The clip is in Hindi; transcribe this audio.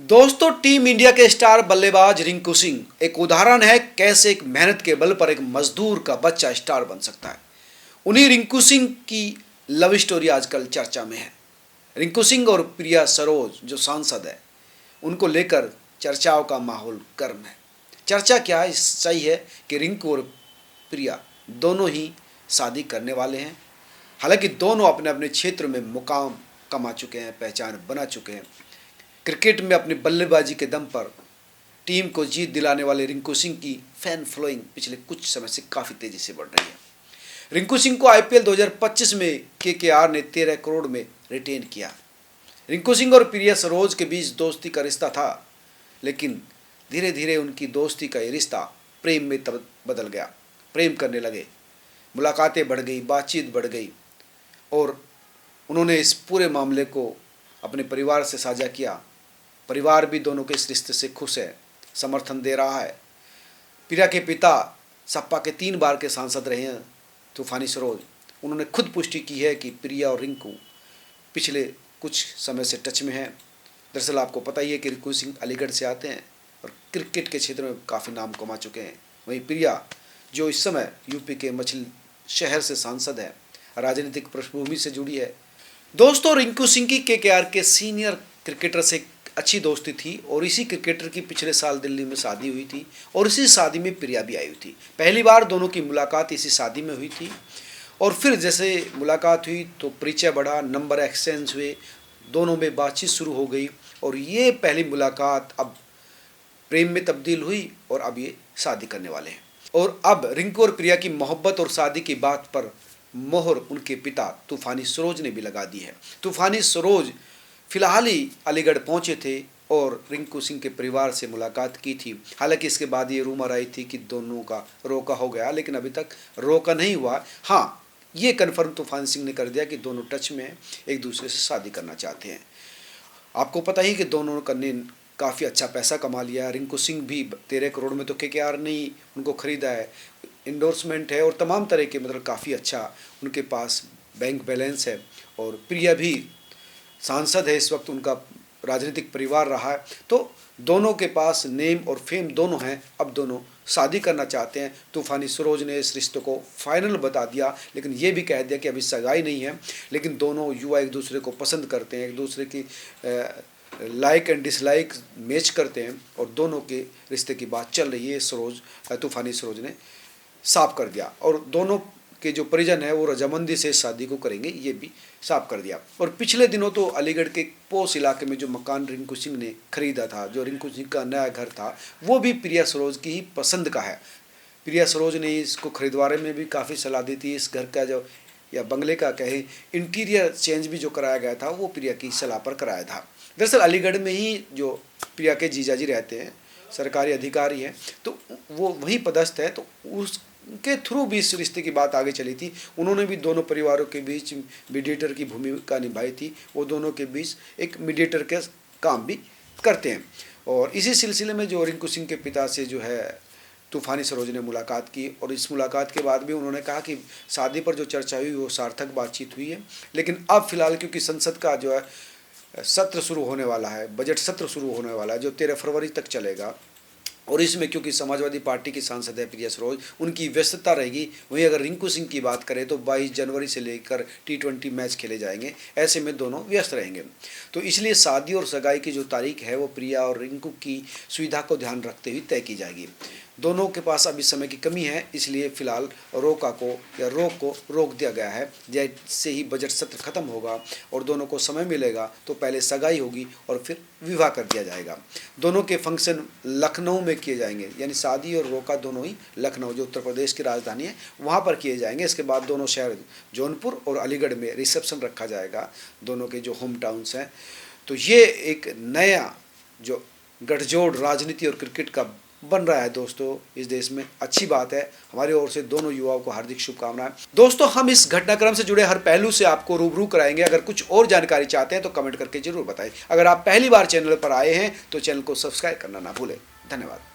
दोस्तों, टीम इंडिया के स्टार बल्लेबाज रिंकू सिंह एक उदाहरण है कैसे एक मेहनत के बल पर एक मजदूर का बच्चा स्टार बन सकता है। उन्हीं रिंकू सिंह की लव स्टोरी आजकल चर्चा में है। रिंकू सिंह और प्रिया सरोज जो सांसद है, उनको लेकर चर्चाओं का माहौल गर्म है। चर्चा क्या है, सही है कि रिंकू और प्रिया दोनों ही शादी करने वाले हैं। हालांकि दोनों अपने अपने क्षेत्र में मुकाम कमा चुके हैं, पहचान बना चुके हैं। क्रिकेट में अपनी बल्लेबाजी के दम पर टीम को जीत दिलाने वाले रिंकू सिंह की फैन फॉलोइंग पिछले कुछ समय से काफ़ी तेज़ी से बढ़ रही है। रिंकू सिंह को आईपीएल 2025 में केकेआर ने 13 करोड़ में रिटेन किया। रिंकू सिंह और प्रिया सरोज के बीच दोस्ती का रिश्ता था, लेकिन धीरे धीरे उनकी दोस्ती का ये रिश्ता प्रेम में तब बदल गया। प्रेम करने लगे, मुलाकातें बढ़ गई, बातचीत बढ़ गई और उन्होंने इस पूरे मामले को अपने परिवार से साझा किया। परिवार भी दोनों के इस रिश्ते से खुश है, समर्थन दे रहा है। प्रिया के पिता सपा के 3 बार के सांसद रहे हैं तूफानी सरोज। उन्होंने खुद पुष्टि की है कि प्रिया और रिंकू पिछले कुछ समय से टच में हैं। दरअसल आपको पता ही है कि रिंकू सिंह अलीगढ़ से आते हैं और क्रिकेट के क्षेत्र में काफ़ी नाम कमा चुके हैं। वहीं प्रिया जो इस समय यूपी के मछली शहर से सांसद है, राजनीतिक पृष्ठभूमि से जुड़ी है। दोस्तों, रिंकू सिंह की केकेआर के सीनियर क्रिकेटर से अच्छी दोस्ती थी और इसी क्रिकेटर की पिछले साल दिल्ली में शादी हुई थी और इसी शादी में प्रिया भी आई हुई थी। पहली बार दोनों की मुलाकात इसी शादी में हुई थी और फिर जैसे मुलाकात हुई तो परिचय बढ़ा, नंबर एक्सचेंज हुए, दोनों में बातचीत शुरू हो गई और ये पहली मुलाकात अब प्रेम में तब्दील हुई और अब ये शादी करने वाले हैं। और अब रिंकू और प्रिया की मोहब्बत और शादी की बात पर मोहर उनके पिता तूफानी सरोज ने भी लगा दी है। तूफानी सरोज फिलहाल ही अलीगढ़ पहुंचे थे और रिंकू सिंह के परिवार से मुलाकात की थी। हालांकि इसके बाद ये रूमर आई थी कि दोनों का रोका हो गया, लेकिन अभी तक रोका नहीं हुआ। हाँ, ये कन्फर्म तूफान सिंह ने कर दिया कि दोनों टच में हैं, एक दूसरे से शादी करना चाहते हैं। आपको पता ही कि दोनों ने काफ़ी अच्छा पैसा कमा लिया। रिंकू सिंह भी 13 करोड़ में तो केकेआर ने ही उनको खरीदा है, इंडोर्समेंट है और तमाम तरह के मतलब काफ़ी अच्छा उनके पास बैंक बैलेंस है। और प्रिया भी सांसद है, इस वक्त उनका राजनीतिक परिवार रहा है, तो दोनों के पास नेम और फेम दोनों हैं। अब दोनों शादी करना चाहते हैं। तूफानी सरोज ने इस रिश्ते को फाइनल बता दिया, लेकिन ये भी कह दिया कि अभी सगाई नहीं है, लेकिन दोनों युवा एक दूसरे को पसंद करते हैं, एक दूसरे की लाइक एंड डिसलाइक मैच करते हैं और दोनों के रिश्ते की बात चल रही है। तूफानी सरोज ने साफ कर दिया और दोनों के जो परिजन है वो रजामंदी से शादी को करेंगे, ये भी साफ कर दिया। और पिछले दिनों तो अलीगढ़ के पोस इलाके में जो मकान रिंकू सिंह ने खरीदा था, जो रिंकू सिंह का नया घर था, वो भी प्रिया सरोज की ही पसंद का है। प्रिया सरोज ने इसको खरीदवारे में भी काफ़ी सलाह दी थी। इस घर का जो या बंगले का कहे इंटीरियर चेंज भी जो कराया गया था वो प्रिया की सलाह पर कराया था। दरअसल अलीगढ़ में ही जो प्रिया के जीजाजी रहते हैं, सरकारी अधिकारी हैं, तो वो वहीं पदस्थ है, तो उनके थ्रू भी इस रिश्ते की बात आगे चली थी। उन्होंने भी दोनों परिवारों के बीच मीडिएटर की भूमिका निभाई थी। वो दोनों के बीच एक मीडिएटर के काम भी करते हैं। और इसी सिलसिले में जो रिंकू सिंह के पिता से जो है तूफानी सरोज ने मुलाकात की और इस मुलाकात के बाद भी उन्होंने कहा कि शादी पर जो चर्चा हुई वो सार्थक बातचीत हुई है। लेकिन अब फिलहाल क्योंकि संसद का जो है सत्र शुरू होने वाला है, बजट सत्र शुरू होने वाला है जो 13 फरवरी तक चलेगा, और इसमें क्योंकि समाजवादी पार्टी की सांसद है प्रिया सरोज, उनकी व्यस्तता रहेगी। वहीं अगर रिंकू सिंह की बात करें तो 22 जनवरी से लेकर T20 मैच खेले जाएंगे, ऐसे में दोनों व्यस्त रहेंगे। तो इसलिए शादी और सगाई की जो तारीख है वो प्रिया और रिंकू की सुविधा को ध्यान रखते हुए तय की जाएगी। दोनों के पास अभी समय की कमी है, इसलिए फिलहाल रोक को रोक दिया गया है। जैसे ही बजट सत्र खत्म होगा और दोनों को समय मिलेगा तो पहले सगाई होगी और फिर विवाह कर दिया जाएगा। दोनों के फंक्शन लखनऊ में किए जाएंगे, यानी शादी और रोका दोनों ही लखनऊ जो उत्तर प्रदेश की राजधानी है वहाँ पर किए जाएंगे। इसके बाद दोनों शहर जौनपुर और अलीगढ़ में रिसेप्शन रखा जाएगा, दोनों के जो होम टाउन्स हैं। तो ये एक नया जो गठजोड़ राजनीति और क्रिकेट का बन रहा है दोस्तों इस देश में, अच्छी बात है। हमारी ओर से दोनों युवाओं को हार्दिक शुभकामनाएं। दोस्तों, हम इस घटनाक्रम से जुड़े हर पहलू से आपको रूबरू कराएंगे। अगर कुछ और जानकारी चाहते हैं तो कमेंट करके जरूर बताएं। अगर आप पहली बार चैनल पर आए हैं तो चैनल को सब्सक्राइब करना ना भूलें। धन्यवाद।